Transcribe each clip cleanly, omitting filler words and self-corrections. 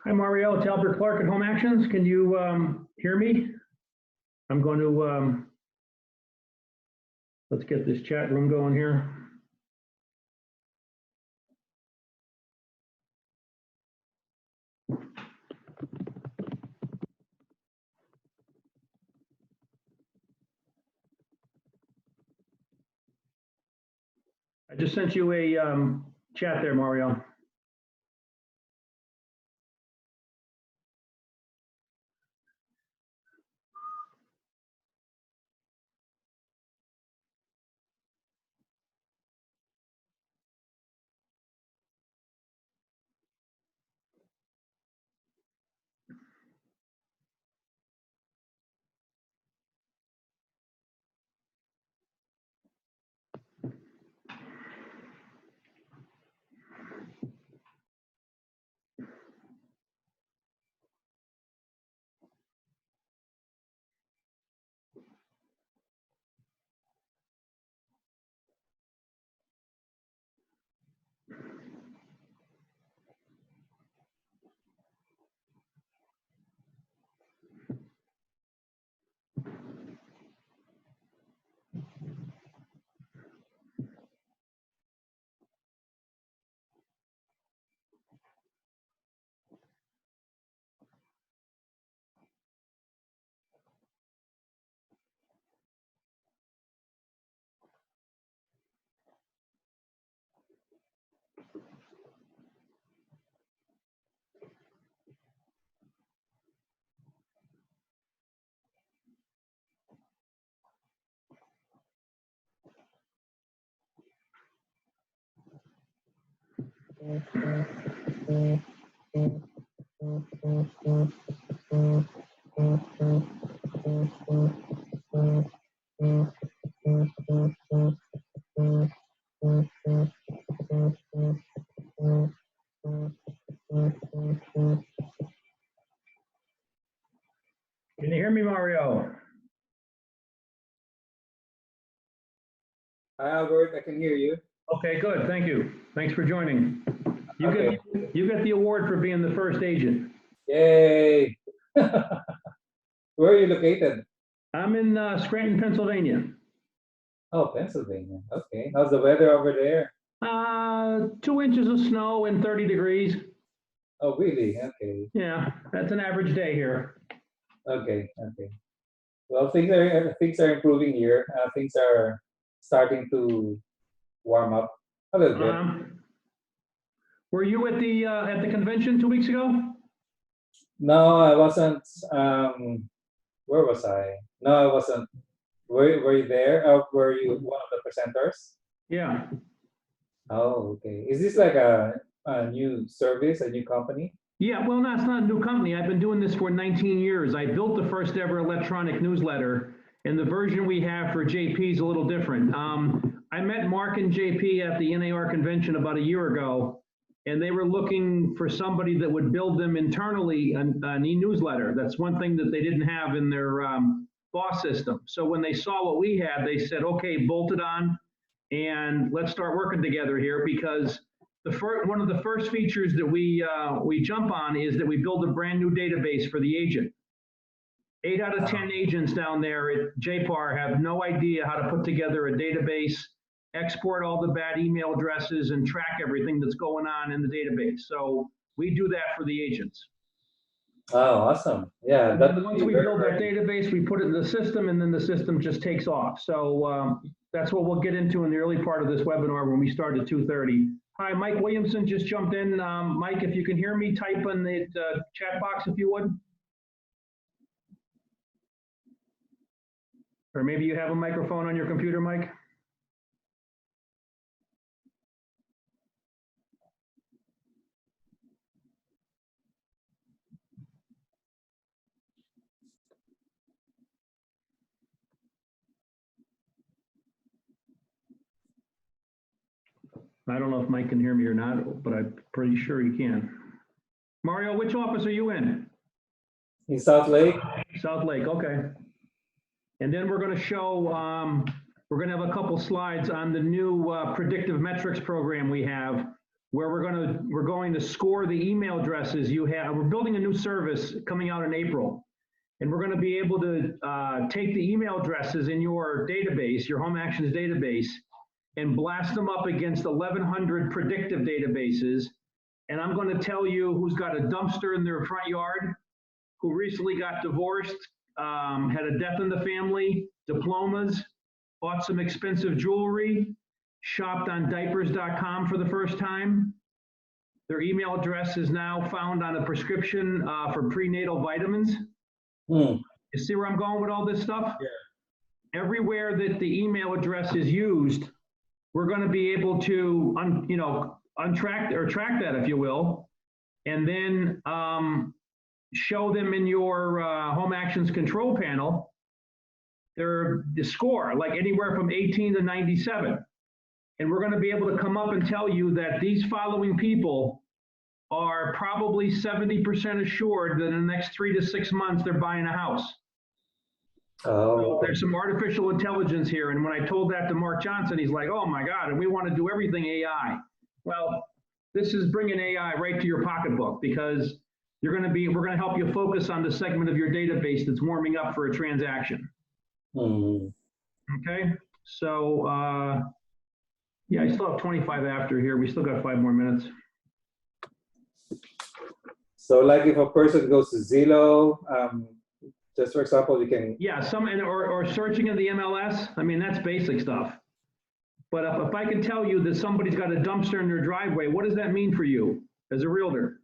Hi, Mario. It's Albert Clark at HomeActions. Can you hear me? I'm going to, let's get this chat room going here. I just sent you a chat there, Mario. Can you hear me, Mario? Hi, Albert. I can hear you. Okay, good. Thank you. Thanks for joining. You Okay. get the award for being the first agent. Yay! Where are you located? I'm in Scranton, Pennsylvania. Oh, Pennsylvania. Okay. How's the weather over there? 2 inches of snow and 30 degrees. Oh, really? Okay. Yeah, that's an average day here. Okay. Okay. Well, things are improving here. Things are starting to warm up a little bit. Were you at the convention 2 weeks ago? No, I wasn't. Where was I? No, I wasn't. Were you there? Were you one of the presenters? Yeah. Oh, okay. Is this like a new service, a new company? Yeah, well, no, it's not a new company. I've been doing this for 19 years. I built the first ever electronic newsletter, and the version we have for JP is a little different. I met Mark and JP at the NAR convention about a year ago, and they were looking for somebody that would build them internally an e-newsletter. That's one thing that they didn't have in their boss system. So when they saw what we had, they said, okay, bolt it on, and let's start working together here, because one of the first features that we jump on is that we build a brand new database for the agent. 8 out of 10 agents down there at JPAR have no idea how to put together a database, export all the bad email addresses, and track everything that's going on in the database. So we do that for the agents. Oh, awesome. Yeah. Once we build that database, we put it in the system, and then the system just takes off. So that's what we'll get into in the early part of this webinar when we start at 2:30. Hi, Mike Williamson just jumped in. Mike, if you can hear me, type in the chat box if you would. Or maybe you have a microphone on your computer, Mike. I don't know if Mike can hear me or not, but I'm pretty sure he can. Mario, which office are you in? In South Lake. South Lake, okay. And then we're going to show, we're going to have a couple slides on the new predictive metrics program we have. where we're going to score the email addresses you have. We're building a new service coming out in April. And we're going to be able to take the email addresses in your database, your HomeActions database, and blast them up against 1,100 predictive databases. And I'm going to tell you who's got a dumpster in their front yard, who recently got divorced, had a death in the family, diplomas, bought some expensive jewelry, shopped on diapers.com for the first time. Their email address is now found on a prescription for prenatal vitamins. You see where I'm going with all this stuff? Yeah. Everywhere that the email address is used, we're going to be able to, track that, if you will, and then show them in your HomeActions control panel the score, like anywhere from 18 to 97. And we're going to be able to come up and tell you that these following people are probably 70% assured that in the next 3 to 6 months they're buying a house. So there's some artificial intelligence here. And when I told that to Mark Johnson, he's like, oh my God, and we want to do everything AI. Well, this is bringing AI right to your pocketbook, because we're going to help you focus on the segment of your database that's warming up for a transaction. Okay, so yeah, I still have 25 after here. We still got 5 more minutes. So like if a person goes to Zillow, just for example, you can... Yeah, or searching in the MLS. I mean, that's basic stuff. But if I can tell you that somebody's got a dumpster in their driveway, what does that mean for you as a realtor?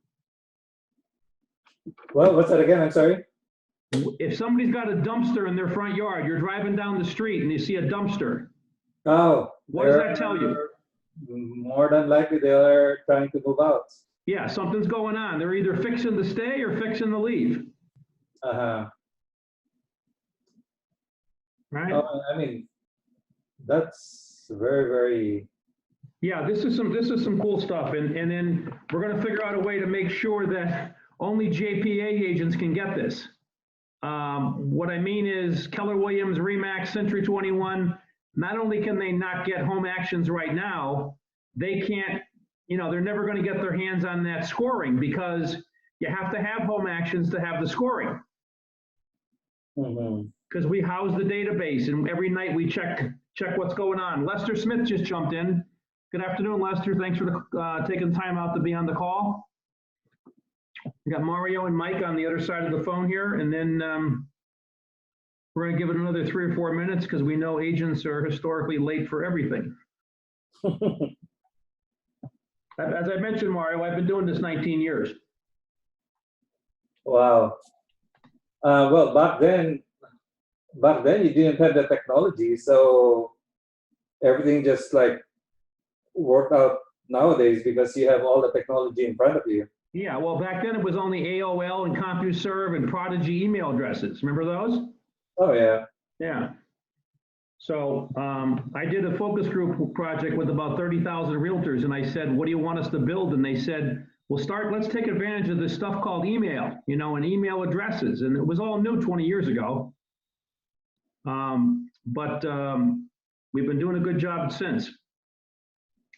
Well, what's that again? I'm sorry? If somebody's got a dumpster in their front yard, you're driving down the street and you see a dumpster. Oh. What does that tell you? More than likely they are trying to move out. Yeah, something's going on. They're either fixing to stay or fixing to leave. Right? I mean, that's very, very... Yeah, this is some cool stuff. And then we're going to figure out a way to make sure that only JPA agents can get this. What I mean is Keller Williams, RE/MAX, Century 21, not only can they not get HomeActions right now, they can't, they're never going to get their hands on that scoring, because you have to have HomeActions to have the scoring. Because we house the database, and every night we check what's going on. Lester Smith just jumped in. Good afternoon, Lester. Thanks for taking time out to be on the call. We got Mario and Mike on the other side of the phone here, and then we're going to give it another 3 or 4 minutes, because we know agents are historically late for everything. As I mentioned, Mario, I've been doing this 19 years. Wow. Well, back then you didn't have the technology, so everything just like worked out nowadays because you have all the technology in front of you. Yeah, well, back then it was only AOL and CompuServe and Prodigy email addresses. Remember those? Oh, yeah. Yeah. So I did a focus group project with about 30,000 realtors, and I said, what do you want us to build? And they said, well, let's take advantage of this stuff called email, and email addresses. And it was all new 20 years ago. But we've been doing a good job since.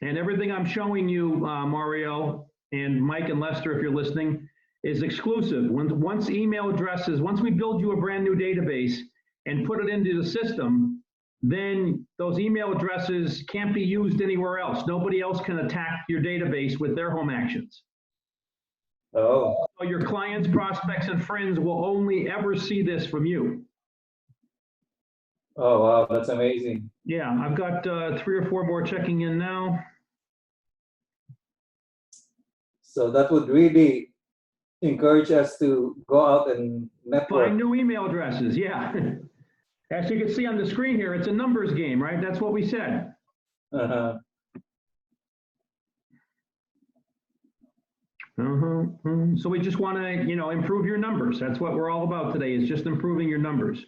And everything I'm showing you, Mario, and Mike and Lester, if you're listening, is exclusive. Once email addresses, once we build you a brand new database and put it into the system, then those email addresses can't be used anywhere else. Nobody else can attack your database with their HomeActions. Oh. So your clients, prospects, and friends will only ever see this from you. Oh, wow, that's amazing. Yeah, I've got 3 or 4 more checking in now. So that would really encourage us to go out and network. Find new email addresses, yeah. As you can see on the screen here, it's a numbers game, right? That's what we said. So we just want to, improve your numbers. That's what we're all about today, is just improving your numbers.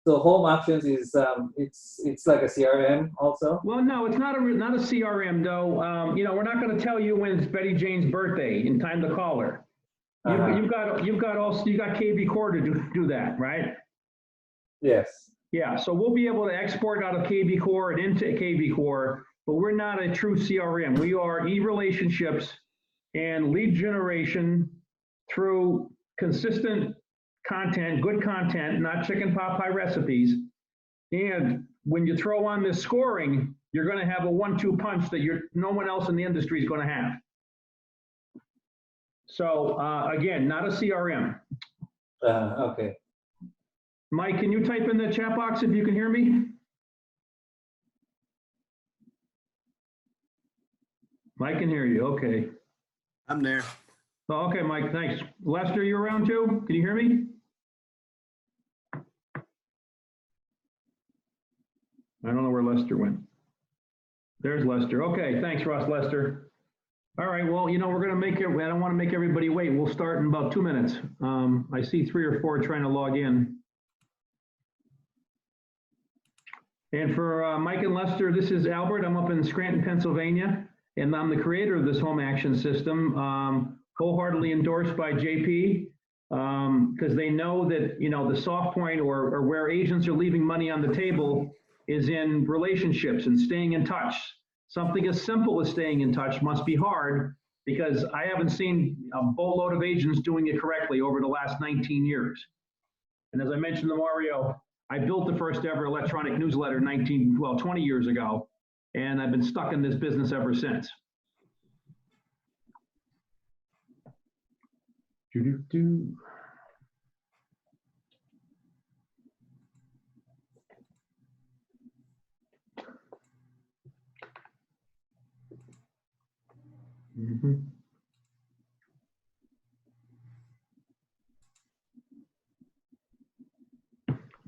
So HomeActions is it's like a CRM also? Well, no, it's not a CRM though. We're not going to tell you when it's Betty Jane's birthday and time to call her. You've got KB Core to do that, right? Yes. Yeah. So we'll be able to export out of KB Core and into KB Core but we're not a true CRM. We are e-relationships and lead generation through consistent content, good content, not chicken pot pie recipes. And when you throw on this scoring, you're going to have a 1-2 punch that no one else in the industry is going to have. So again, not a CRM. Okay. Mike, can you type in the chat box if you can hear me? Mike can hear you. Okay. I'm there. Oh, okay, Mike, thanks. Lester, you around too? Can you hear me? I don't know where Lester went. There's Lester. Okay, thanks, Ross. Lester. All right, well, you know, we're going to make it, I don't want to make everybody wait. We'll start in about 2 minutes. I see 3 or 4 trying to log in. And for Mike and Lester, this is Albert. I'm up in Scranton, Pennsylvania, and I'm the creator of this HomeActions system, wholeheartedly endorsed by JP, because they know that, you know, the soft point or where agents are leaving money on the table is in relationships and staying in touch. Something as simple as staying in touch must be hard, because I haven't seen a boatload of agents doing it correctly over the last 19 years. And as I mentioned to Mario, I built the first ever electronic newsletter 20 years ago, and I've been stuck in this business ever since.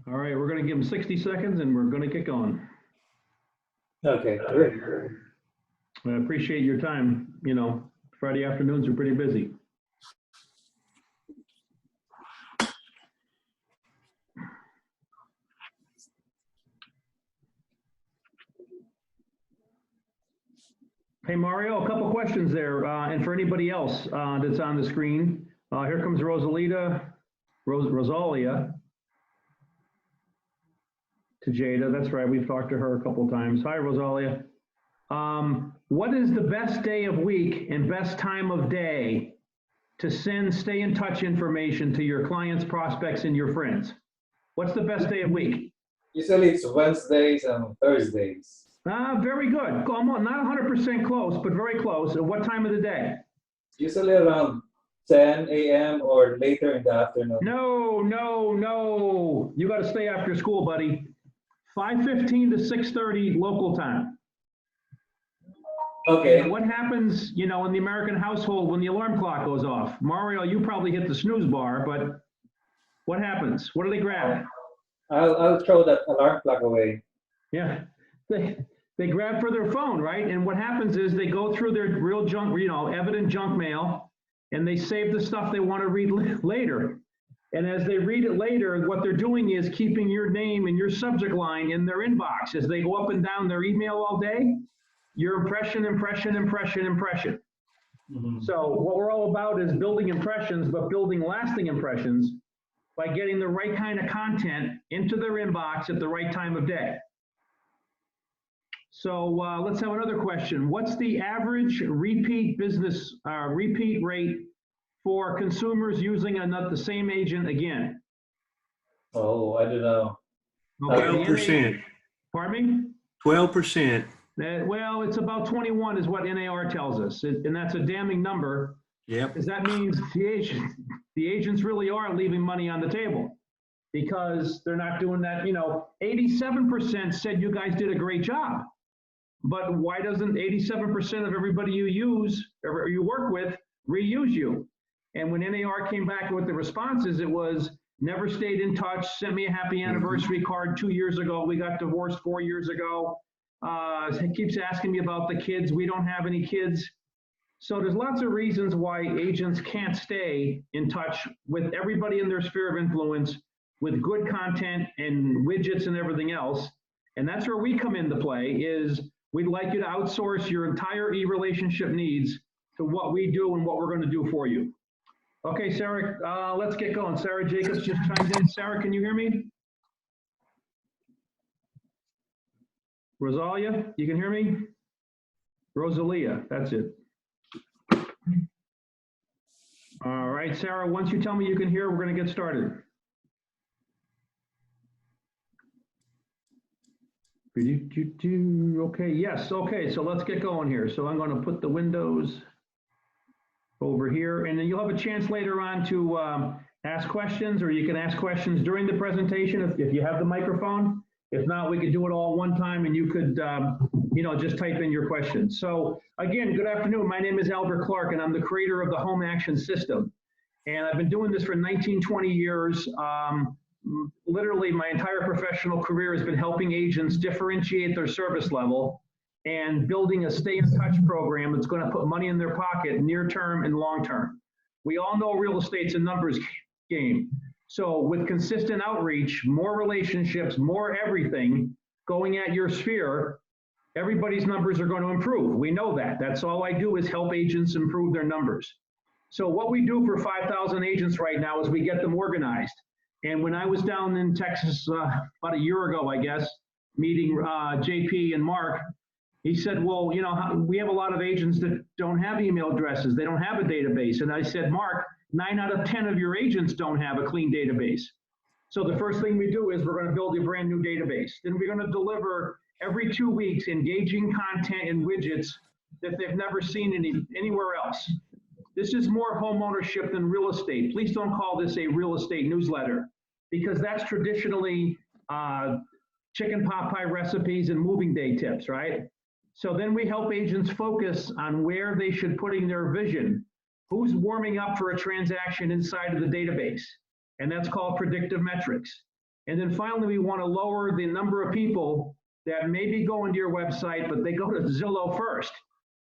All right, we're going to give them 60 seconds and we're going to get going. Okay, great. I appreciate your time. You know, Friday afternoons are pretty busy. Hey, Mario, a couple questions there. And for anybody else that's on the screen, here comes Rosalia to Jada. That's right, we've talked to her a couple times. Hi, Rosalia. What is the best day of week and best time of day to send stay in touch information to your clients, prospects, and your friends? What's the best day of week? Usually it's Wednesdays and Thursdays. Very good. Almost, not 100% close, but very close. At what time of the day? Usually around 10 a.m. or later in the afternoon. No. You got to stay after school, buddy. 5:15 to 6:30 local time. Okay. And what happens, you know, in the American household when the alarm clock goes off? Mario, you probably hit the snooze bar, but what happens? What do they grab? I'll throw that alarm clock away. Yeah, they grab for their phone, right? And what happens is they go through their real junk, you know, evident junk mail, and they save the stuff they want to read later. And as they read it later, what they're doing is keeping your name and your subject line in their inbox. As they go up and down their email all day, your impression. Mm-hmm. So what we're all about is building impressions, but building lasting impressions by getting the right kind of content into their inbox at the right time of day. So let's have another question. What's the average repeat rate for consumers using the same agent again? Oh, I don't know. Okay, 12%. Pardon me? 12%. Well, it's about 21 is what NAR tells us, and that's a damning number. Yep. Because that means the agents really are leaving money on the table, because they're not doing that. You know, 87% said you guys did a great job, but why doesn't 87% of everybody you use or you work with reuse you? And when NAR came back with the responses, it was never stayed in touch, sent me a happy anniversary card 2 years ago, we got divorced 4 years ago, keeps asking me about the kids, we don't have any kids. So there's lots of reasons why agents can't stay in touch with everybody in their sphere of influence with good content and widgets and everything else. And that's where we come into play. Is we'd like you to outsource your entire e-relationship needs to what we do and what we're going to do for you. Okay, Sarah, let's get going. Sarah Jacobs just chimed in. Sarah, can you hear me? Rosalia, you can hear me? Rosalia, that's it. All right, Sarah, once you tell me you can hear, we're going to get started. Okay, yes, okay, so let's get going here. So I'm going to put the windows over here, and then you'll have a chance later on to ask questions, or you can ask questions during the presentation if you have the microphone. If not, we could do it all one time, and you could, just type in your questions. So again, good afternoon. My name is Albert Clark, and I'm the creator of the HomeActions system. And I've been doing this for 19, 20 years. Literally, my entire professional career has been helping agents differentiate their service level and building a stay in touch program that's going to put money in their pocket near term and long term. We all know real estate's a numbers game. So with consistent outreach, more relationships, more everything going at your sphere, everybody's numbers are going to improve. We know that. That's all I do is help agents improve their numbers. So what we do for 5,000 agents right now is we get them organized. And when I was down in Texas about a year ago, I guess, meeting JP and Mark, he said, well, we have a lot of agents that don't have email addresses. They don't have a database. And I said, Mark, 9 out of 10 of your agents don't have a clean database. So the first thing we do is we're going to build a brand new database. Then we're going to deliver every 2 weeks engaging content and widgets that they've never seen anywhere else. This is more home ownership than real estate. Please don't call this a real estate newsletter, because that's traditionally chicken pot pie recipes and moving day tips, right? So then we help agents focus on where they should put in their vision. Who's warming up for a transaction inside of the database? And that's called predictive metrics. And then finally, we want to lower the number of people that maybe go into your website, but they go to Zillow first.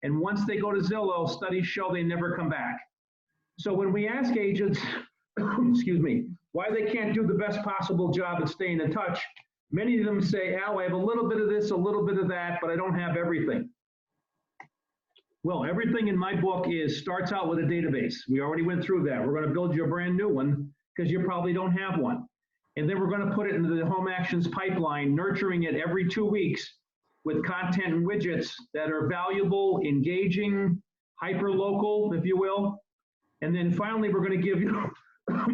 And once they go to Zillow, studies show they never come back. So when we ask agents, excuse me, why they can't do the best possible job at staying in touch, many of them say, Al, I have a little bit of this, a little bit of that, but I don't have everything. Well, everything in my book starts out with a database. We already went through that. We're going to build you a brand new one because you probably don't have one. And then we're going to put it into the HomeActions pipeline, nurturing it every 2 weeks with content and widgets that are valuable, engaging, hyper-local, if you will. And then finally, we're going to give you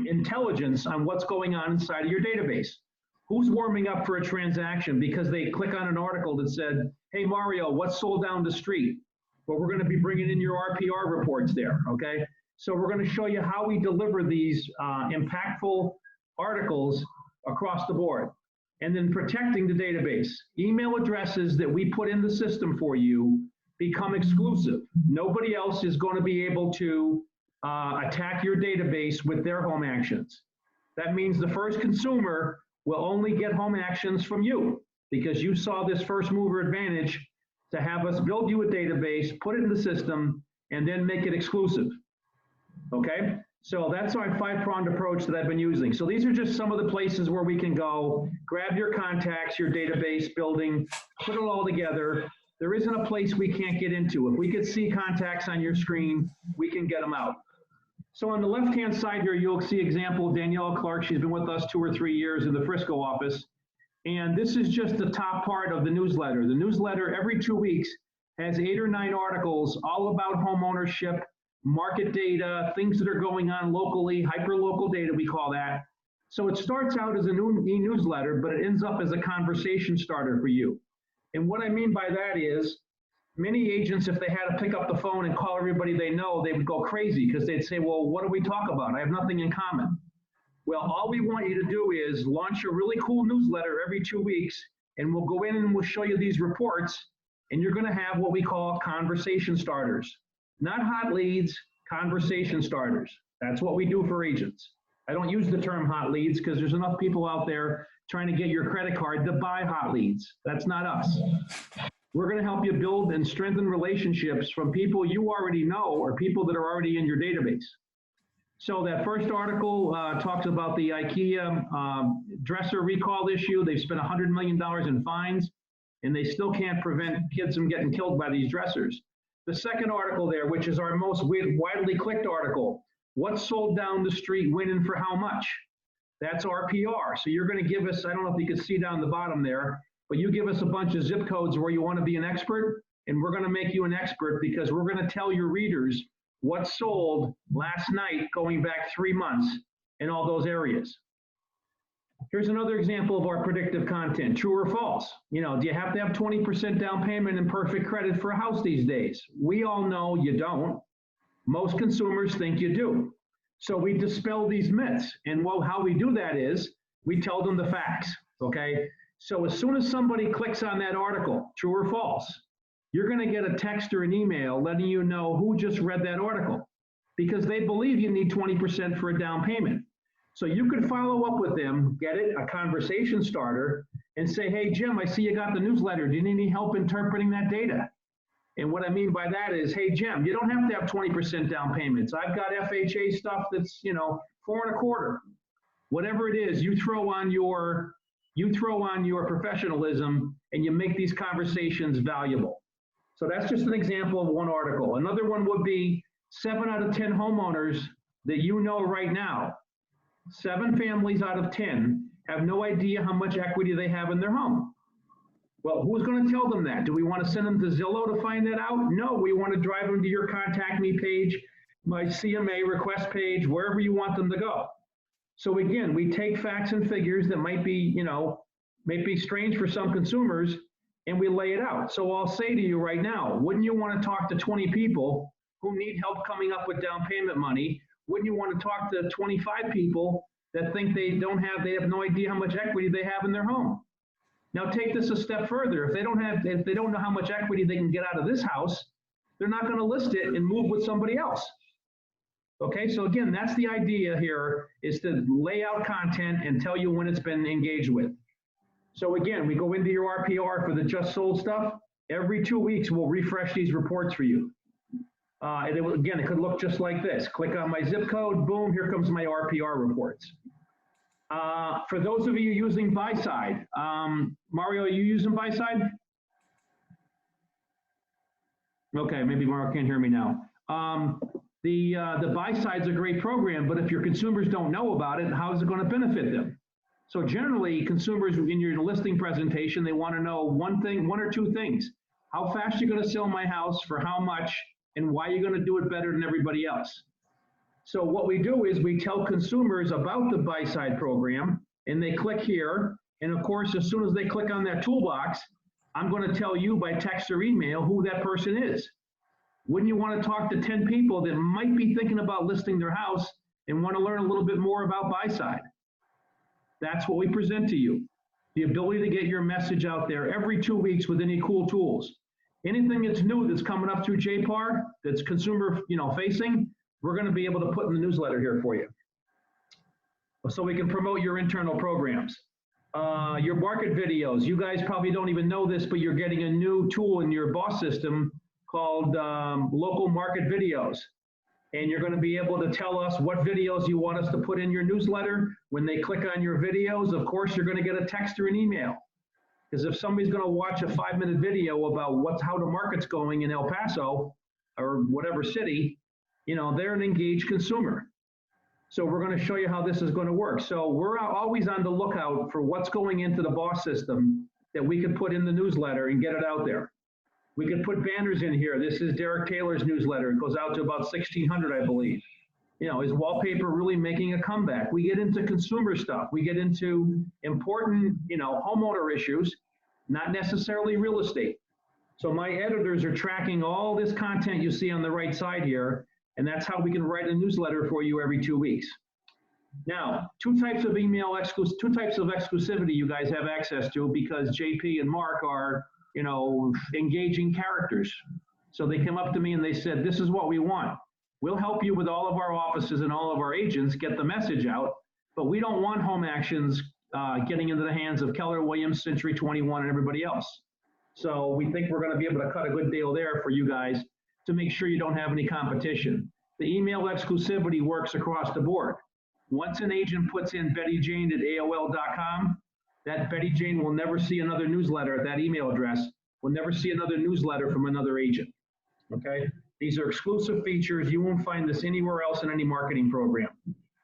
intelligence on what's going on inside of your database. Who's warming up for a transaction because they click on an article that said, hey, Mario, what's sold down the street? Well, we're going to be bringing in your RPR reports there, okay? So we're going to show you how we deliver these impactful articles across the board. And then protecting the database. Email addresses that we put in the system for you become exclusive. Nobody else is going to be able to attack your database with their HomeActions. That means the first consumer will only get HomeActions from you because you saw this first mover advantage to have us build you a database, put it in the system, and then make it exclusive, okay? So that's our 5-pronged approach that I've been using. So these are just some of the places where we can go, grab your contacts, your database building, put it all together. There isn't a place we can't get into. If we could see contacts on your screen, we can get them out. So on the left-hand side here, you'll see example Danielle Clark. She's been with us 2 or 3 years in the Frisco office. And this is just the top part of the newsletter. The newsletter every 2 weeks has 8 or 9 articles all about home ownership, market data, things that are going on locally, hyper-local data, we call that. So it starts out as a new e-newsletter, but it ends up as a conversation starter for you. And what I mean by that is, many agents, if they had to pick up the phone and call everybody they know, they would go crazy because they'd say, well, what do we talk about? I have nothing in common. Well, all we want you to do is launch a really cool newsletter every 2 weeks, and we'll go in and we'll show you these reports, and you're going to have what we call conversation starters. Not hot leads, conversation starters. That's what we do for agents. I don't use the term hot leads because there's enough people out there trying to get your credit card to buy hot leads. That's not us. We're going to help you build and strengthen relationships from people you already know or people that are already in your database. So that first article talks about the IKEA dresser recall issue. They've spent $100 million in fines, and they still can't prevent kids from getting killed by these dressers. The second article there, which is our most widely clicked article, what's sold down the street, when and for how much? That's RPR. So you're going to give us, I don't know if you can see down the bottom there, but you give us a bunch of zip codes where you want to be an expert, and we're going to make you an expert because we're going to tell your readers what sold last night going back 3 months in all those areas. Here's another example of our predictive content, true or false. You know, do you have to have 20% down payment and perfect credit for a house these days? We all know you don't. Most consumers think you do. So we dispel these myths. And how we do that is we tell them the facts, okay? So as soon as somebody clicks on that article, true or false, you're gonna get a text or an email letting you know who just read that article because they believe you need 20% for a down payment. So you could follow up with them, get it, a conversation starter, and say, hey, Jim, I see you got the newsletter. Do you need any help interpreting that data? And what I mean by that is, hey, Jim, you don't have to have 20% down payments. I've got FHA stuff that's, 4.25. Whatever it is, you throw on your professionalism and you make these conversations valuable. So that's just an example of one article. Another one would be 7 out of 10 homeowners that you know right now. 7 families out of 10 have no idea how much equity they have in their home. Well, who's going to tell them that? Do we want to send them to Zillow to find that out? No, we want to drive them to your contact me page, my CMA request page, wherever you want them to go. So again, we take facts and figures that might be strange for some consumers, and we lay it out. So I'll say to you right now, wouldn't you want to talk to 20 people who need help coming up with down payment money? Wouldn't you want to talk to 25 people that think they have no idea how much equity they have in their home? Now take this a step further. If they don't know how much equity they can get out of this house, they're not going to list it and move with somebody else. Okay, so again, that's the idea here, is to lay out content and tell you when it's been engaged with. So again, we go into your RPR for the just sold stuff. Every 2 weeks, we'll refresh these reports for you. And it could look just like this. Click on my zip code, boom, here comes my RPR reports. For those of you using buy-side, Mario, are you using buy-side? Okay, maybe Mario can't hear me now. The buy-side's a great program, but if your consumers don't know about it, how is it going to benefit them? So generally, consumers in your listing presentation, they want to know one or two things. How fast you're going to sell my house, for how much, and why you're going to do it better than everybody else. So what we do is we tell consumers about the buy-side program, and they click here. And of course, as soon as they click on that toolbox, I'm going to tell you by text or email who that person is. Wouldn't you want to talk to 10 people that might be thinking about listing their house and want to learn a little bit more about buy-side? That's what we present to you. The ability to get your message out there every 2 weeks with any cool tools. Anything that's new that's coming up through JPAR, that's consumer facing, we're going to be able to put in the newsletter here for you. So we can promote your internal programs. Your market videos, you guys probably don't even know this, but you're getting a new tool in your boss system called local market videos. And you're going to be able to tell us what videos you want us to put in your newsletter. When they click on your videos, of course, you're going to get a text or an email. Because if somebody's going to watch a 5-minute video about how the market's going in El Paso or whatever city, they're an engaged consumer. So we're going to show you how this is going to work. So we're always on the lookout for what's going into the boss system that we can put in the newsletter and get it out there. We could put banners in here. This is Derek Taylor's newsletter. It goes out to about 1,600, I believe. Is wallpaper really making a comeback? We get into consumer stuff. We get into important, homeowner issues, not necessarily real estate. So my editors are tracking all this content you see on the right side here, and that's how we can write a newsletter for you every 2 weeks. Now, two types of exclusivity you guys have access to, because JP and Mark are engaging characters. So they come up to me and they said, this is what we want. We'll help you with all of our offices and all of our agents get the message out, but we don't want HomeActions getting into the hands of Keller Williams, Century 21, and everybody else. So we think we're going to be able to cut a good deal there for you guys to make sure you don't have any competition. The email exclusivity works across the board. Once an agent puts in BettyJane@AOL.com, that Betty Jane will never see another newsletter at that email address, will never see another newsletter from another agent, okay? These are exclusive features. You won't find this anywhere else in any marketing program.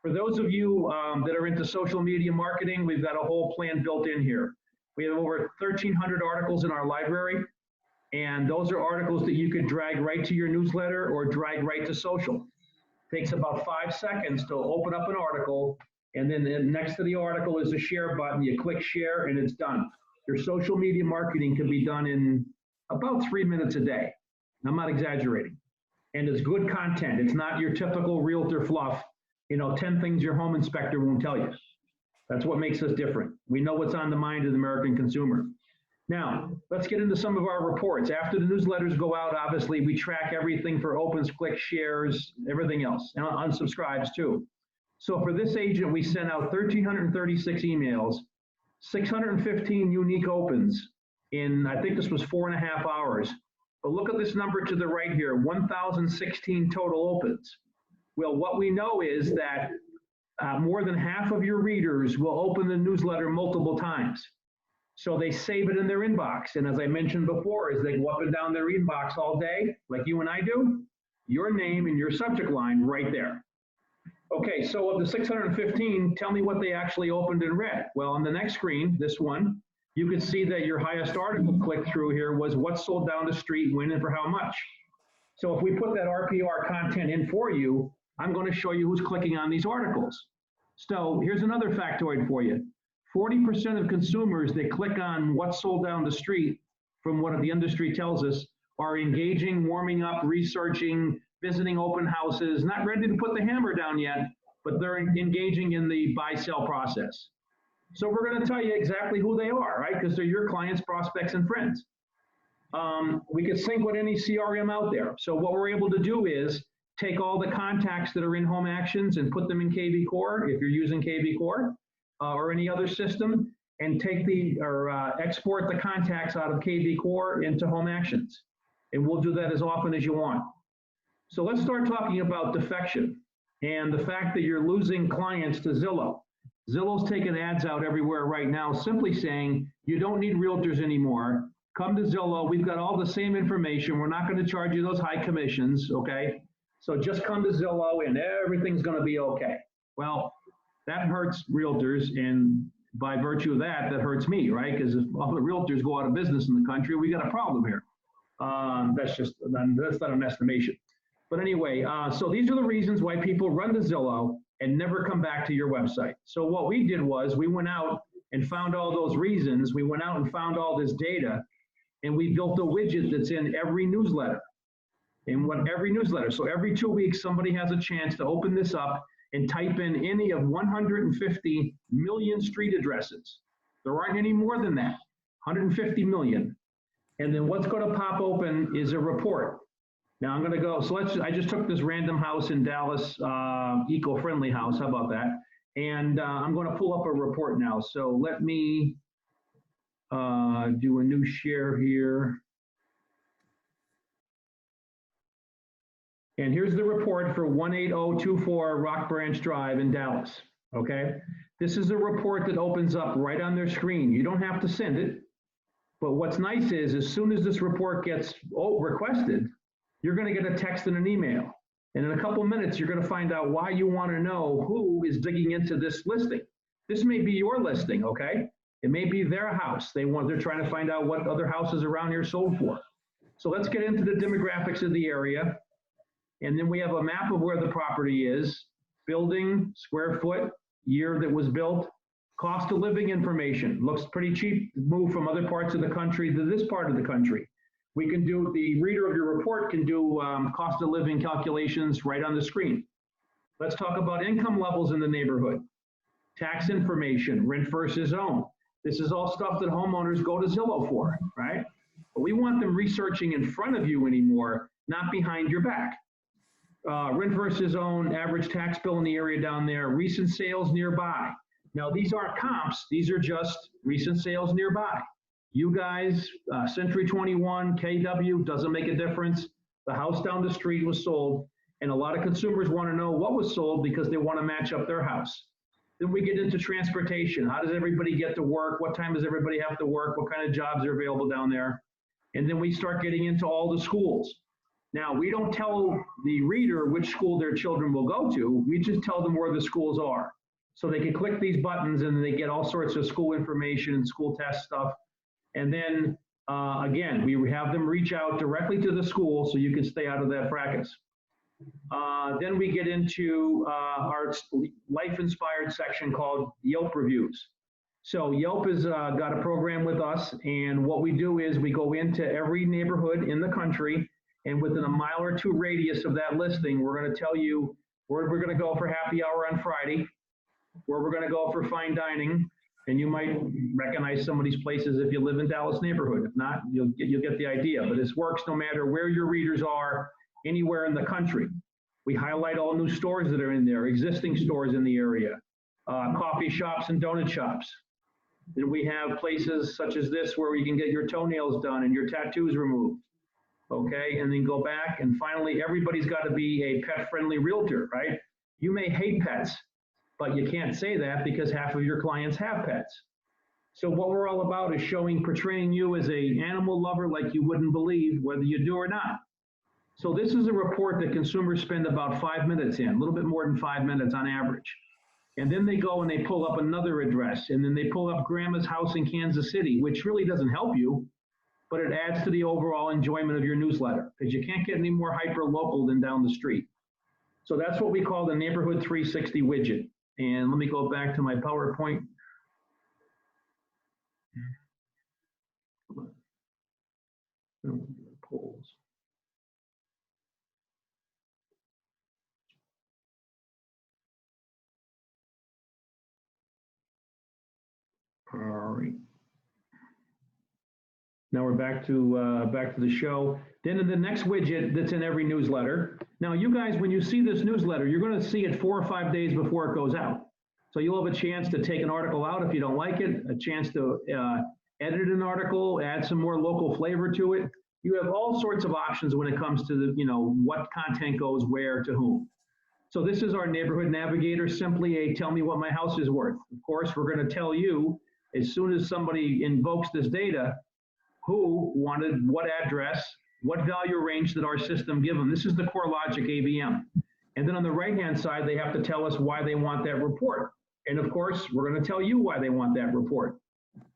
For those of you that are into social media marketing, we've got a whole plan built in here. We have over 1,300 articles in our library. And those are articles that you could drag right to your newsletter or drag right to social. Takes about 5 seconds to open up an article, and then next to the article is a share button. You click share and it's done. Your social media marketing can be done in about 3 minutes a day. I'm not exaggerating. And it's good content. It's not your typical realtor fluff, 10 things your home inspector won't tell you. That's what makes us different. We know what's on the mind of the American consumer. Now, let's get into some of our reports. After the newsletters go out, obviously, we track everything for opens, clicks, shares, everything else, and unsubscribes too. So for this agent, we sent out 1,336 emails, 615 unique opens in, I think this was 4.5 hours. But look at this number to the right here, 1,016 total opens. Well, what we know is that more than half of your readers will open the newsletter multiple times. So they save it in their inbox. And as I mentioned before, as they go up and down their inbox all day, like you and I do, your name and your subject line right there. Okay, so of the 615, tell me what they actually opened and read. Well, on the next screen, this one, you can see that your highest article click through here was what sold down the street, when, and for how much. So if we put that RPR content in for you, I'm going to show you who's clicking on these articles. So here's another factoid for you. 40% of consumers that click on what sold down the street, from what the industry tells us, are engaging, warming up, researching, visiting open houses, not ready to put the hammer down yet, but they're engaging in the buy-sell process. So we're going to tell you exactly who they are, right? Because they're your clients, prospects, and friends. We could sync with any CRM out there. So what we're able to do is take all the contacts that are in HomeActions and put them in KV Core, if you're using KV Core, or any other system, and take export the contacts out of KV Core into HomeActions. And we'll do that as often as you want. So let's start talking about defection and the fact that you're losing clients to Zillow. Zillow's taking ads out everywhere right now, simply saying, you don't need realtors anymore. Come to Zillow. We've got all the same information. We're not going to charge you those high commissions, okay? So just come to Zillow and everything's going to be okay. Well, that hurts realtors, and by virtue of that, that hurts me, right? Because if all the realtors go out of business in the country, we got a problem here. That's not an estimation. But anyway, so these are the reasons why people run to Zillow and never come back to your website. So what we did was we went out and found all those reasons. We went out and found all this data, and we built a widget that's in every newsletter. So every 2 weeks, somebody has a chance to open this up and type in any of 150 million street addresses. There aren't any more than that, 150 million. And then what's going to pop open is a report. Now I'm going to go, so I just took this random house in Dallas, eco-friendly house, how about that? And I'm going to pull up a report now. So let me do a new share here. And here's the report for 18024 Rock Branch Drive in Dallas, okay? This is a report that opens up right on their screen. You don't have to send it, but what's nice is as soon as this report gets requested, you're gonna get a text and an email. And in a couple minutes, you're gonna find out why you wanna know who is digging into this listing. This may be your listing, okay? It may be their house. They're trying to find out what other houses around here sold for. So let's get into the demographics of the area. And then we have a map of where the property is, building, square foot, year that was built, cost of living information. Looks pretty cheap to move from other parts of the country to this part of the country. We can do, the reader of your report can do cost of living calculations right on the screen. Let's talk about income levels in the neighborhood, tax information, rent versus own. This is all stuff that homeowners go to Zillow for, right? But we want them researching in front of you anymore, not behind your back. Rent versus own, average tax bill in the area down there, recent sales nearby. Now these aren't comps, these are just recent sales nearby. You guys, Century 21, KW, doesn't make a difference. The house down the street was sold, and a lot of consumers want to know what was sold because they want to match up their house. Then we get into transportation. How does everybody get to work? What time does everybody have to work? What kind of jobs are available down there? And then we start getting into all the schools. Now, we don't tell the reader which school their children will go to. We just tell them where the schools are. So they can click these buttons and they get all sorts of school information and school test stuff. And then Again, we have them reach out directly to the school so you can stay out of that fracas. Then we get into our life-inspired section called Yelp reviews. So Yelp has got a program with us, and what we do is we go into every neighborhood in the country, and within a mile or two radius of that listing, we're going to tell you where we're going to go for happy hour on Friday, where we're going to go for fine dining, and you might recognize some of these places if you live in Dallas neighborhood. If not, you'll get the idea. But this works no matter where your readers are, anywhere in the country. We highlight all new stores that are in there, existing stores in the area, coffee shops and donut shops. Then we have places such as this where you can get your toenails done and your tattoos removed. Okay, and then go back, and finally, everybody's got to be a pet-friendly realtor, right? You may hate pets, but you can't say that because half of your clients have pets. So what we're all about is portraying you as an animal lover like you wouldn't believe, whether you do or not. So this is a report that consumers spend about 5 minutes in, a little bit more than 5 minutes on average. And then they go and they pull up another address, and then they pull up grandma's house in Kansas City, which really doesn't help you, but it adds to the overall enjoyment of your newsletter because you can't get any more hyper-local than down the street. So that's what we call the Neighborhood 360 widget. And let me go back to my PowerPoint. Polls. All right. Now we're back to the show. Then in the next widget that's in every newsletter. Now you guys, when you see this newsletter, you're going to see it 4 or 5 days before it goes out. So you'll have a chance to take an article out if you don't like it, a chance to edit an article, add some more local flavor to it. You have all sorts of options when it comes to the, what content goes where to whom. So this is our neighborhood navigator, simply a tell me what my house is worth. Of course, we're going to tell you as soon as somebody invokes this data, who wanted what address, what value range did our system give them. This is the CoreLogic AVM. And then on the right-hand side, they have to tell us why they want that report. And of course, we're going to tell you why they want that report.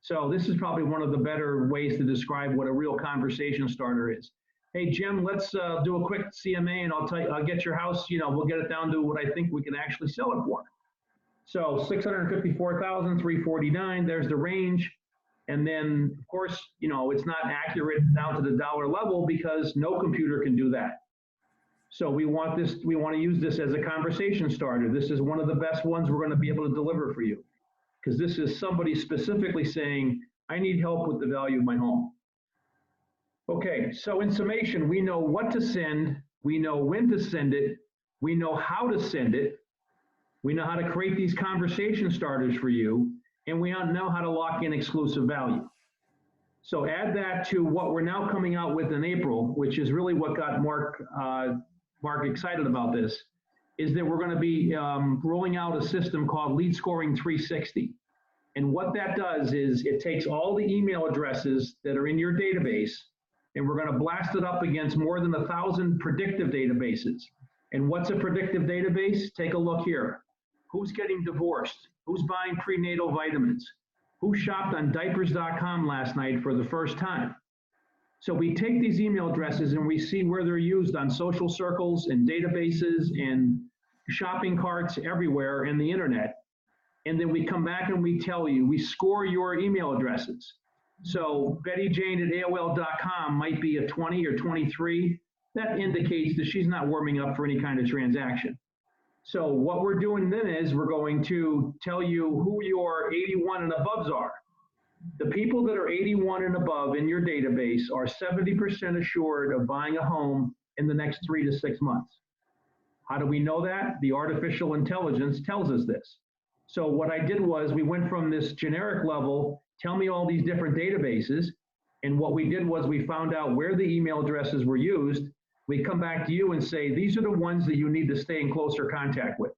So this is probably one of the better ways to describe what a real conversation starter is. Hey, Jim, let's do a quick CMA and I'll get your house, we'll get it down to what I think we can actually sell it for. So 654,349, there's the range. And then, of course, it's not accurate down to the dollar level because no computer can do that. So we want to use this as a conversation starter. This is one of the best ones we're going to be able to deliver for you because this is somebody specifically saying, I need help with the value of my home. Okay, so in summation, we know what to send, we know when to send it, we know how to send it, we know how to create these conversation starters for you, and we know how to lock in exclusive value. So add that to what we're now coming out with in April, which is really what got Mark excited about this, is that we're going to be rolling out a system called Lead Scoring 360. And what that does is it takes all the email addresses that are in your database, and we're going to blast it up against more than 1,000 predictive databases. And what's a predictive database? Take a look here. Who's getting divorced? Who's buying prenatal vitamins? Who shopped on diapers.com last night for the first time? So we take these email addresses and we see where they're used on social circles and databases and shopping carts everywhere in the internet. And then we come back and we tell you, we score your email addresses. So BettyJane@AOL.com might be a 20 or 23. That indicates that she's not warming up for any kind of transaction. So what we're doing then is we're going to tell you who your 81 and above are. The people that are 81 and above in your database are 70% assured of buying a home in the next 3 to 6 months. How do we know that? The artificial intelligence tells us this. So what I did was we went from this generic level, tell me all these different databases, and what we did was we found out where the email addresses were used. We come back to you and say, these are the ones that you need to stay in closer contact with.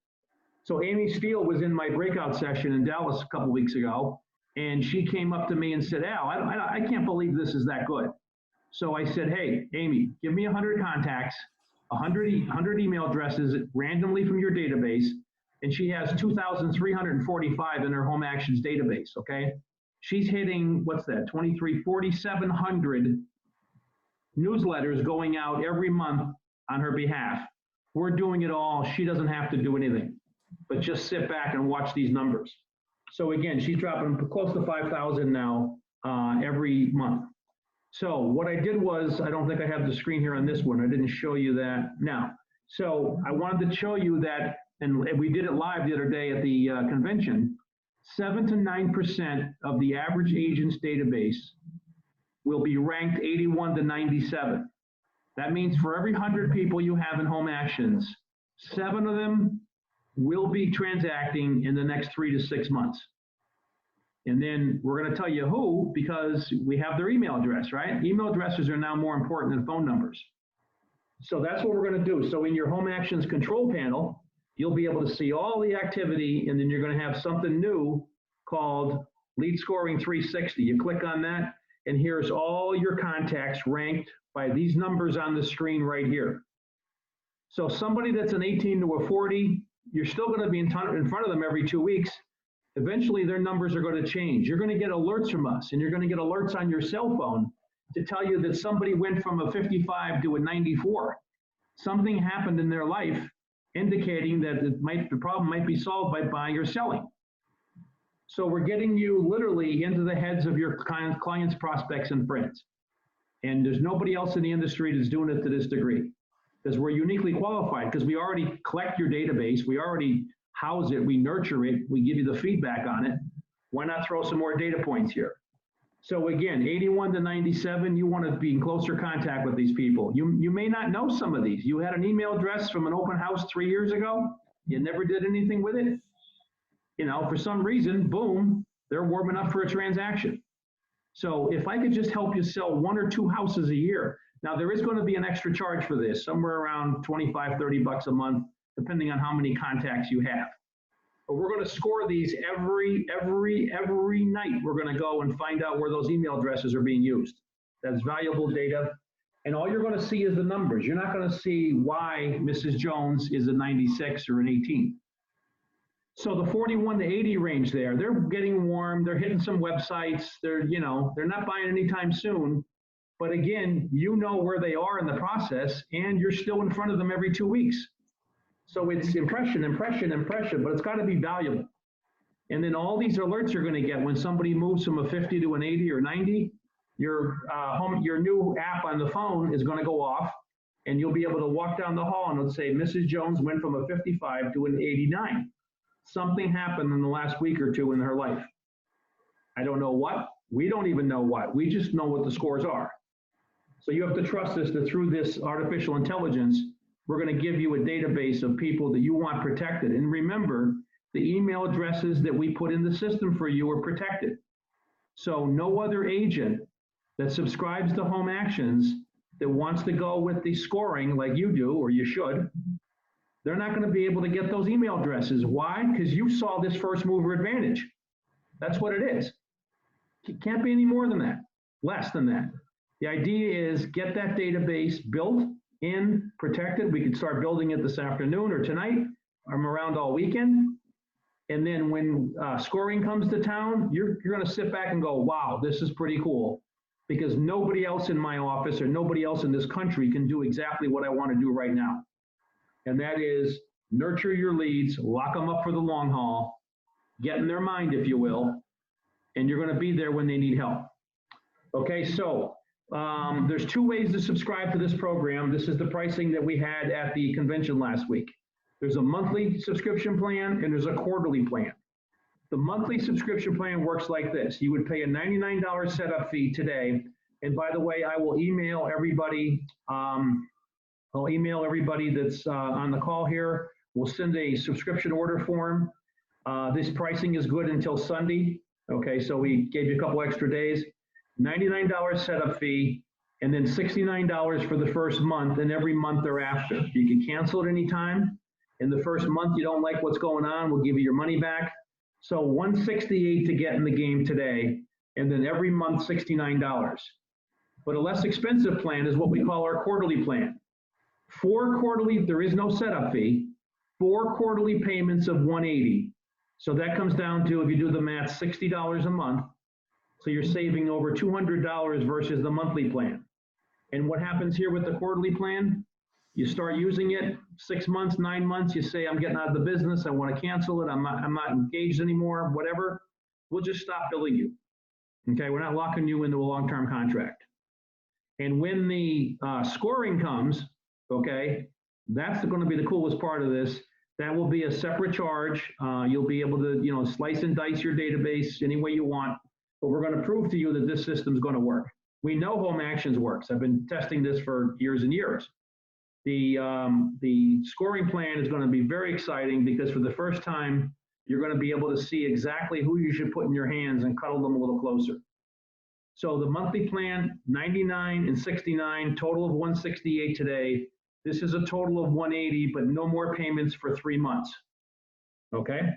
So Amy Steele was in my breakout session in Dallas a couple weeks ago, and she came up to me and said, Al, I can't believe this is that good. So I said, hey, Amy, give me 100 contacts, 100 email addresses randomly from your database, and she has 2,345 in her HomeActions database, okay? she's hitting, what's that, 4,700 newsletters going out every month on her behalf. We're doing it all. She doesn't have to do anything, but just sit back and watch these numbers. So again, she's dropping close to 5,000 now every month. So what I did was, I don't think I have the screen here on this one. I didn't show you that now. So I wanted to show you that, and we did it live the other day at the convention, 7 to 9% of the average agent's database will be ranked 81 to 97. That means for every 100 people you have in HomeActions, 7 of them will be transacting in the next 3 to 6 months. And then we're going to tell you who, because we have their email address, right? Email addresses are now more important than phone numbers. So that's what we're going to do. So in your HomeActions control panel, you'll be able to see all the activity, and then you're going to have something new called Lead Scoring 360. You click on that, and here's all your contacts ranked by these numbers on the screen right here. So somebody that's an 18 to a 40, you're still going to be in front of them every 2 weeks. Eventually, their numbers are going to change. You're going to get alerts from us, and you're going to get alerts on your cell phone to tell you that somebody went from a 55 to a 94. Something happened in their life indicating that the problem might be solved by buying or selling. So we're getting you literally into the heads of your clients, prospects, and friends. And there's nobody else in the industry that's doing it to this degree, because we're uniquely qualified, because we already collect your database, we already house it, we nurture it, we give you the feedback on it. Why not throw some more data points here? So again, 81 to 97, you want to be in closer contact with these people. You may not know some of these. You had an email address from an open house 3 years ago, you never did anything with it. You know, for some reason, boom, they're warming up for a transaction. So if I could just help you sell 1 or 2 houses a year. Now there is going to be an extra charge for this, somewhere around 25, 30 bucks a month, depending on how many contacts you have. But we're going to score these every night. We're going to go and find out where those email addresses are being used. That's valuable data. And all you're going to see is the numbers. You're not going to see why Mrs. Jones is a 96 or an 18. So the 41 to 80 range there, they're getting warm. They're hitting some websites. They're not buying anytime soon. But again, you know where they are in the process, and you're still in front of them every 2 weeks. So it's impression, but it's got to be valuable. And then all these alerts you're going to get when somebody moves from a 50 to an 80 or 90, your new app on the phone is going to go off, and you'll be able to walk down the hall and it'll say, Mrs. Jones went from a 55 to an 89. Something happened in the last week or two in her life. I don't know what. We don't even know what. We just know what the scores are. So you have to trust us that through this artificial intelligence, we're going to give you a database of people that you want protected. And remember, the email addresses that we put in the system for you are protected. So no other agent that subscribes to HomeActions that wants to go with the scoring like you do, or you should, they're not going to be able to get those email addresses. Why? Because you saw this first mover advantage. That's what it is. It can't be any more than that, less than that. The idea is get that database built in, protected. We could start building it this afternoon or tonight. I'm around all weekend. And then when scoring comes to town, you're going to sit back and go, wow, this is pretty cool, because nobody else in my office or nobody else in this country can do exactly what I want to do right now. And that is nurture your leads, lock them up for the long haul, get in their mind, if you will, and you're going to be there when they need help. Okay, so there's 2 ways to subscribe to this program. This is the pricing that we had at the convention last week. There's a monthly subscription plan and there's a quarterly plan. The monthly subscription plan works like this. You would pay a $99 setup fee today. And by the way, I will email everybody. I'll email everybody that's on the call here. We'll send a subscription order form. This pricing is good until Sunday. Okay, so we gave you a couple extra days. $99 setup fee, and then $69 for the first month and every month thereafter. You can cancel at any time. In the first month you don't like what's going on, we'll give you your money back. So $168 to get in the game today, and then every month $69. But a less expensive plan is what we call our quarterly plan. 4 quarterly, there is no setup fee, 4 quarterly payments of $180. So that comes down to, if you do the math, $60 a month. So you're saving over $200 versus the monthly plan. And what happens here with the quarterly plan? You start using it 6 months, 9 months, you say, I'm getting out of the business, I want to cancel it, I'm not engaged anymore, whatever. We'll just stop billing you. Okay, we're not locking you into a long-term contract. And when the scoring comes, okay, that's going to be the coolest part of this. That will be a separate charge. You'll be able to, slice and dice your database any way you want, but we're going to prove to you that this system's going to work. We know HomeActions works. I've been testing this for years and years. The scoring plan is going to be very exciting because for the first time, you're going to be able to see exactly who you should put in your hands and cuddle them a little closer. So the monthly plan, 99 and 69, total of 168 today. This is a total of 180, but no more payments for 3 months. Okay,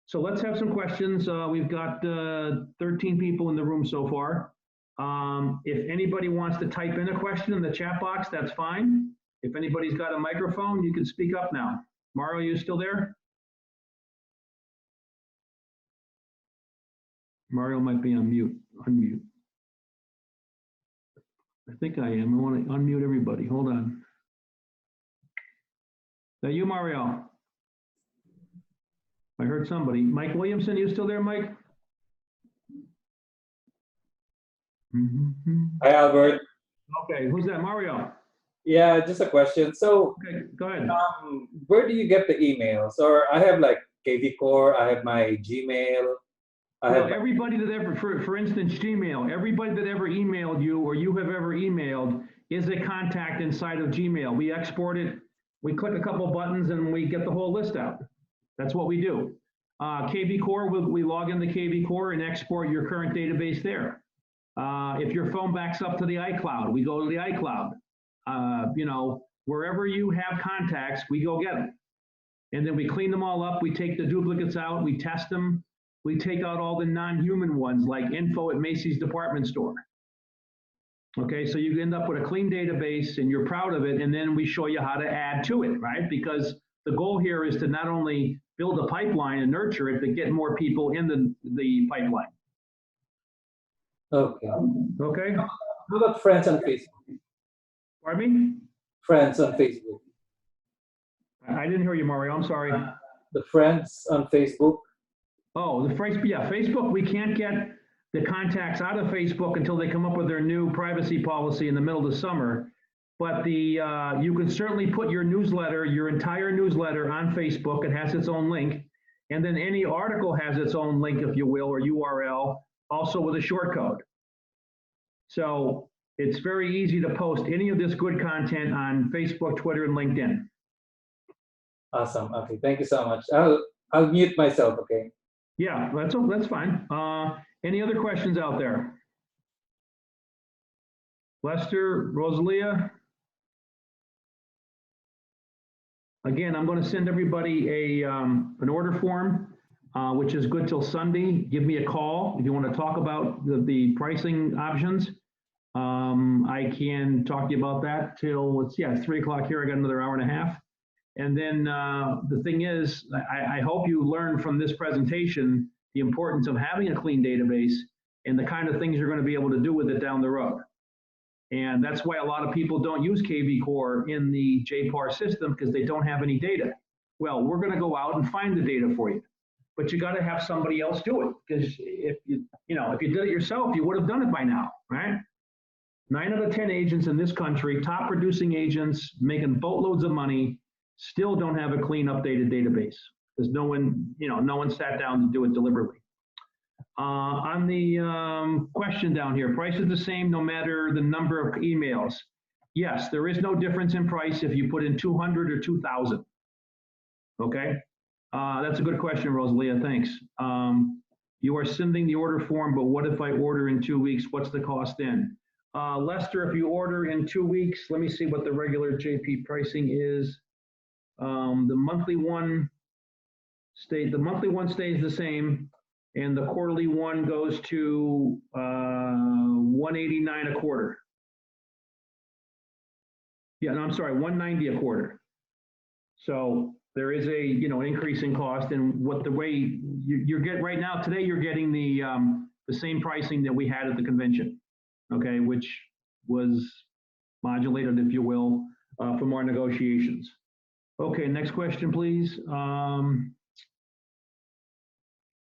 so let's have some questions. We've got 13 people in the room so far. If anybody wants to type in a question in the chat box, that's fine. If anybody's got a microphone, you can speak up now. Mario, you still there? Mario might be on mute. Unmute. I think I am. I want to unmute everybody. Hold on. Is that you, Mario? I heard somebody. Mike Williamson, you still there, Mike? Hi, Albert. Okay, who's that, Mario? Yeah, just a question. So, Okay, go ahead. where do you get the emails? Or I have like KV Core, I have my Gmail. Well, everybody that ever, for instance, Gmail, everybody that ever emailed you or you have ever emailed is a contact inside of Gmail. We export it, we click a couple buttons and we get the whole list out. That's what we do. KV Core, we log into KV Core and export your current database there. If your phone backs up to the iCloud, we go to the iCloud. Wherever you have contacts, we go get them. And then we clean them all up. We take the duplicates out, we test them. We take out all the non-human ones like info at Macy's department store. Okay, so you end up with a clean database and you're proud of it, and then we show you how to add to it, right? Because the goal here is to not only build a pipeline and nurture it, but get more people in the pipeline. Okay. Okay? How about friends on Facebook? Pardon me? Friends on Facebook. I didn't hear you, Mario. I'm sorry. The friends on Facebook. Oh, Facebook, we can't get the contacts out of Facebook until they come up with their new privacy policy in the middle of the summer. But you can certainly put your newsletter, your entire newsletter on Facebook. It has its own link. And then any article has its own link, if you will, or URL, also with a short code. So it's very easy to post any of this good content on Facebook, Twitter, and LinkedIn. Awesome. Okay, thank you so much. I'll mute myself, okay? Yeah, that's fine. Any other questions out there? Lester, Rosalia? Again, I'm going to send everybody an order form, which is good till Sunday. Give me a call if you want to talk about the pricing options. I can talk to you about that till, it's 3 o'clock here. I got another hour and a half. And then the thing is, I hope you learned from this presentation the importance of having a clean database and the kind of things you're going to be able to do with it down the road. And that's why a lot of people don't use KV Core in the JPAR system, because they don't have any data. Well, we're going to go out and find the data for you, but you got to have somebody else do it, because if you did it yourself, you would have done it by now, right? 9 out of 10 agents in this country, top producing agents making boatloads of money, still don't have a clean, updated database because no one sat down to do it deliberately. On the question down here, price is the same no matter the number of emails. Yes, there is no difference in price if you put in 200 or 2,000. Okay, that's a good question, Rosalia. Thanks. You are sending the order form, but what if I order in 2 weeks? What's the cost then? Lester, if you order in 2 weeks, let me see what the regular JP pricing is. The monthly one stays the same, and the quarterly one goes to $189 a quarter. Yeah, no, I'm sorry, $190 a quarter. So there is an increase in cost, and what the way you get right now today, you're getting the the same pricing that we had at the convention, okay, which was modulated, if you will, from our negotiations. Okay, next question, please.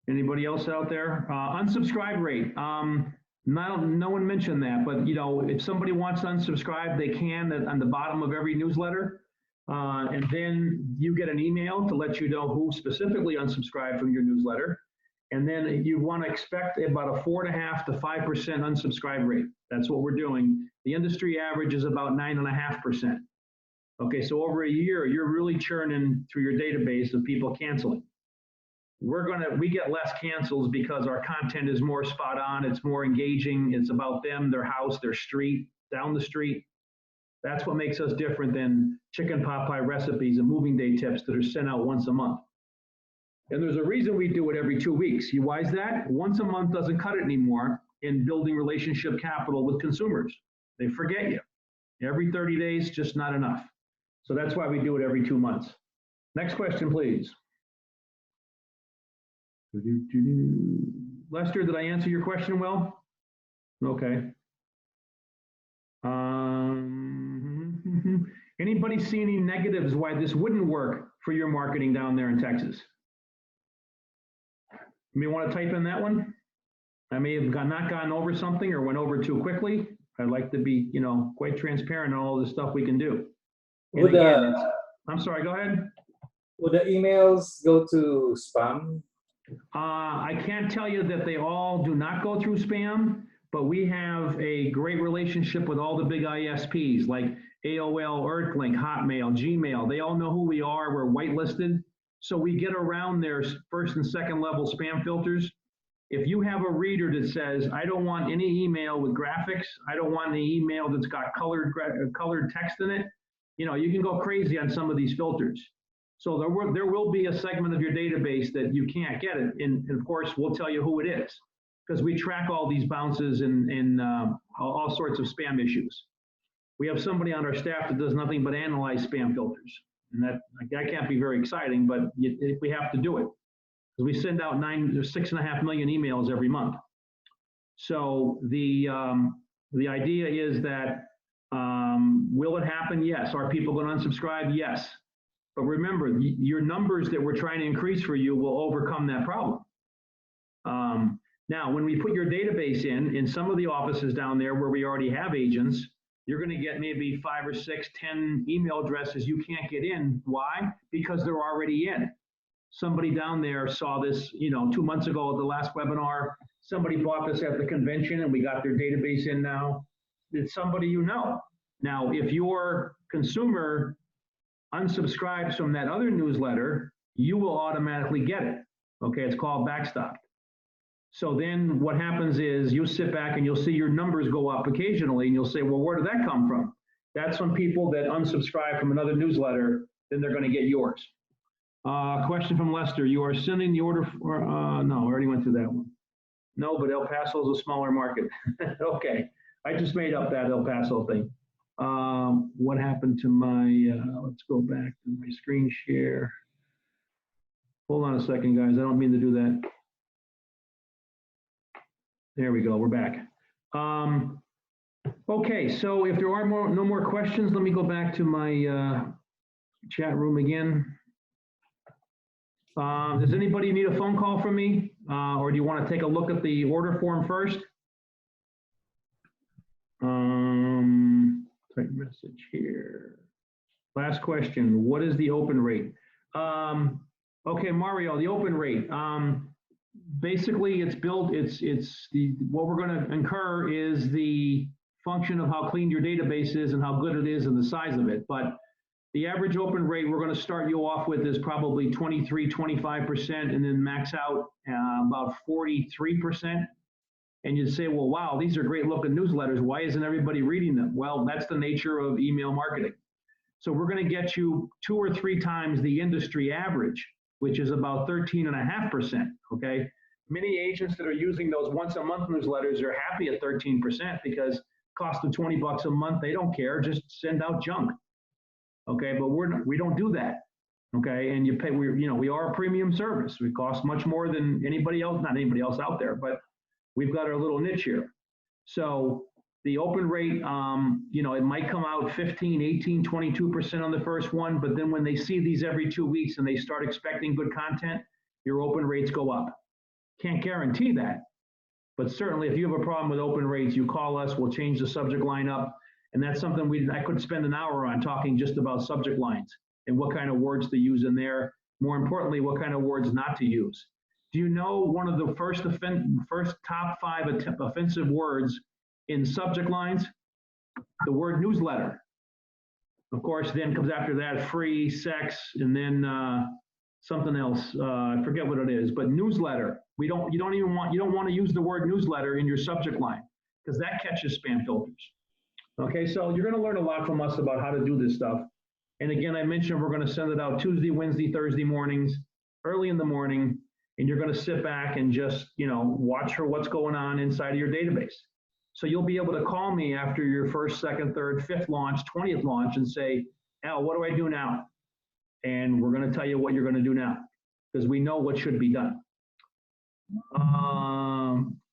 Anybody else out there? Unsubscribe rate. No one mentioned that, but you know, if somebody wants to unsubscribe, they can on the bottom of every newsletter. And then you get an email to let you know who specifically unsubscribed from your newsletter. And then you want to expect about a 4.5% to 5% unsubscribe rate. That's what we're doing. The industry average is about 9.5%. Okay, so over a year, you're really churning through your database of people canceling. We get less cancels because our content is more spot on, it's more engaging, it's about them, their house, their street, down the street. That's what makes us different than chicken pot pie recipes and moving day tips that are sent out once a month. And there's a reason we do it every 2 weeks. Why is that? Once a month doesn't cut it anymore in building relationship capital with consumers. They forget you. Every 30 days, just not enough. So that's why we do it every 2 months. Next question, please. Lester, did I answer your question well? Okay. Anybody see any negatives why this wouldn't work for your marketing down there in Texas? You may want to type in that one. I may have not gone over something or went over too quickly. I'd like to be, you know, quite transparent on all the stuff we can do. And again, I'm sorry, go ahead. Would the emails go to spam? I can't tell you that they all do not go through spam, but we have a great relationship with all the big ISPs like AOL, Earthlink, Hotmail, Gmail. They all know who we are. We're whitelisted. So we get around their first and second level spam filters. If you have a reader that says, I don't want any email with graphics, I don't want any email that's got colored text in it, you know, you can go crazy on some of these filters. So there will be a segment of your database that you can't get it. And of course, we'll tell you who it is because we track all these bounces and all sorts of spam issues. We have somebody on our staff that does nothing but analyze spam filters. And that can't be very exciting, but we have to do it. Because we send out 6.5 million emails every month. So the idea is that, will it happen? Yes. Are people going to unsubscribe? Yes. But remember, your numbers that we're trying to increase for you will overcome that problem. Now, when we put your database in some of the offices down there where we already have agents, you're going to get maybe 5 or 6, 10 email addresses you can't get in. Why? Because they're already in. Somebody down there saw this, you know, 2 months ago at the last webinar. Somebody bought this at the convention and we got their database in now. It's somebody you know. Now, if your consumer unsubscribes from that other newsletter, you will automatically get it. Okay, it's called backstop. So then what happens is you'll sit back and you'll see your numbers go up occasionally and you'll say, well, where did that come from? That's from people that unsubscribe from another newsletter, then they're going to get yours. Question from Lester. You are sending the order for, no, I already went through that one. No, but El Paso is a smaller market. Okay, I just made up that El Paso thing. What happened to my, let's go back to my screen share. Hold on a second, guys. I don't mean to do that. There we go, we're back. Okay, so if there are no more questions, let me go back to my chat room again. Does anybody need a phone call from me? Or do you want to take a look at the order form first? Type message here. Last question, what is the open rate? Okay, Mario, the open rate. Basically, it's built, what we're going to incur is the function of how clean your database is and how good it is and the size of it. But the average open rate we're going to start you off with is probably 23, 25%, and then max out about 43%. And you'd say, well, wow, these are great looking newsletters. Why isn't everybody reading them? Well, that's the nature of email marketing. So we're going to get you 2 or 3 times the industry average, which is about 13.5%, okay? Many agents that are using those once a month newsletters are happy at 13% because cost of $20 a month, they don't care, just send out junk, okay? But we don't do that, okay? And you pay, we are a premium service. We cost much more than anybody else, not anybody else out there, but we've got our little niche here. So the open rate, you know, it might come out 15, 18, 22% on the first one, but then when they see these every 2 weeks and they start expecting good content, your open rates go up. Can't guarantee that, but certainly if you have a problem with open rates, you call us, we'll change the subject line up. And that's something I could spend an hour on talking just about subject lines and what kind of words to use in there. More importantly, what kind of words not to use. Do you know one of the first top 5 offensive words in subject lines? The word newsletter. Of course, then comes after that free, sex, and then something else. I forget what it is, but newsletter. You don't want to use the word newsletter in your subject line because that catches spam filters. Okay, so you're going to learn a lot from us about how to do this stuff. And again, I mentioned we're going to send it out Tuesday, Wednesday, Thursday mornings, early in the morning, and you're going to sit back and just, you know, watch for what's going on inside of your database. So you'll be able to call me after your first, second, third, fifth launch, 20th launch and say, Al, what do I do now? And we're going to tell you what you're going to do now because we know what should be done.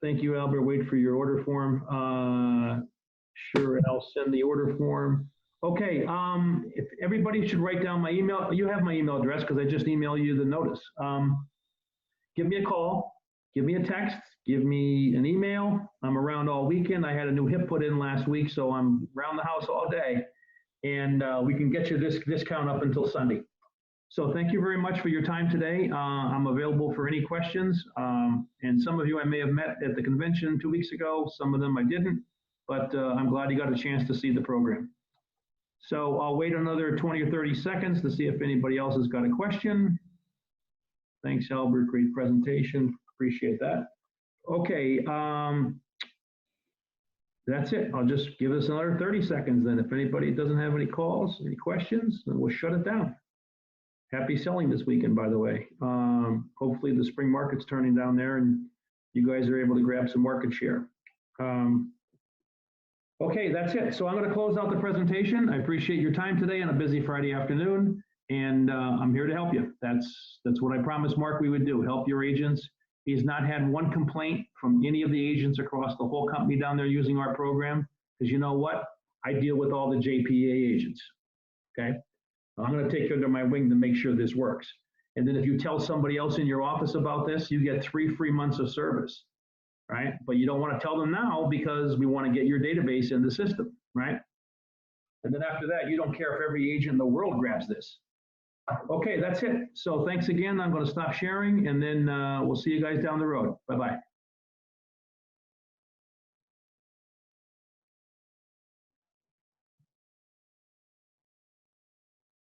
Thank you, Albert. Wait for your order form. Sure, I'll send the order form. Okay, if everybody should write down my email. You have my email address because I just emailed you the notice. Give me a call, give me a text, give me an email. I'm around all weekend. I had a new hip put in last week, so I'm around the house all day. And we can get you this discount up until Sunday. So thank you very much for your time today. I'm available for any questions. And some of you I may have met at the convention 2 weeks ago. Some of them I didn't. But I'm glad you got a chance to see the program. So I'll wait another 20 or 30 seconds to see if anybody else has got a question. Thanks, Albert. Great presentation. Appreciate that. Okay, that's it. I'll just give us another 30 seconds then. If anybody doesn't have any calls, any questions, then we'll shut it down. Happy selling this weekend, by the way. Hopefully the spring market's turning down there and you guys are able to grab some market share. Okay, that's it. So I'm going to close out the presentation. I appreciate your time today on a busy Friday afternoon, and I'm here to help you. That's what I promised Mark we would do, help your agents. He's not had one complaint from any of the agents across the whole company down there using our program, because you know what? I deal with all the JPA agents, okay? I'm going to take you under my wing to make sure this works. And then if you tell somebody else in your office about this, you get 3 free months of service. Right? But you don't want to tell them now because we want to get your database in the system, right? And then after that, you don't care if every agent in the world grabs this. Okay, that's it. So thanks again. I'm going to stop sharing and then we'll see you guys down the road. Bye-bye.